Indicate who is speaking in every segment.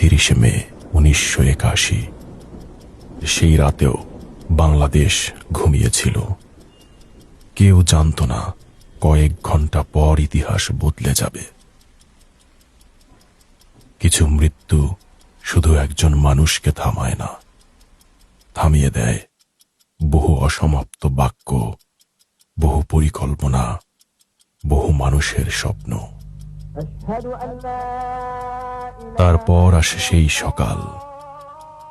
Speaker 1: 30 মে 1981। সেই রাতেও বাংলাদেশ ঘুমিয়েছিল। কেউ জানত না কয়েক ঘন্টা পর ইতিহাস বদলে যাবে। কিছু মৃত্যু শুধু একজন মানুষকে থামায় না, থামিয়ে দেয় বহু অসমাপ্ত বাক্য, বহু পরিকল্পনা, বহু মানুষের স্বপ্ন। তারপর আসে সেই সকাল,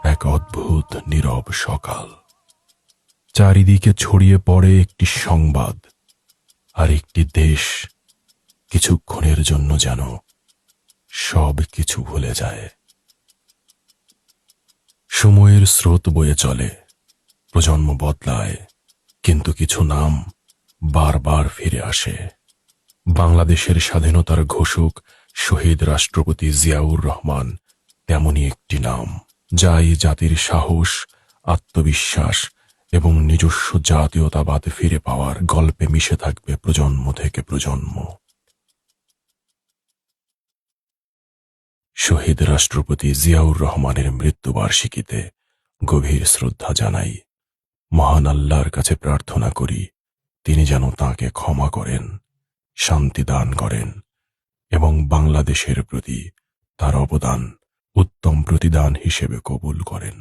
Speaker 1: এক অদ্ভুত নীরব সকাল। চারিদিকে ছড়িয়ে পড়ে একটি সংবাদ, আর একটি দেশ কিছুক্ষণের জন্য যেন সব কিছু ভুলে যায়। সময়ের স্রোত বয়ে চলে, প্রজন্ম বদলায়, কিন্তু কিছু নাম বারবার ফিরে আসে। বাংলাদেশের স্বাধীনতার ঘোষক শহীদ রাষ্ট্রপতি জিয়াউর রহমান তেমনই একটি নাম, যা এই জাতির সাহস, আত্মবিশ্বাস এবং নিজস্ব জাতীয়তাবাদ ফিরে পাওয়ার গল্পে মিশে থাকবে প্রজন্ম থেকে প্রজন্ম। শহীদ রাষ্ট্রপতি জিয়াউর রহমানের মৃত্যুবার্ষিকীতে গভীর শ্রদ্ধা জানাই। মহান আল্লাহর কাছে প্রার্থনা করি তিনি যেন তাঁকে ক্ষমা করেন, শান্তি দান করেন এবং বাংলাদেশের প্রতি তার অবদান উত্তম প্রতিদান হিসেবে কবুল করেন।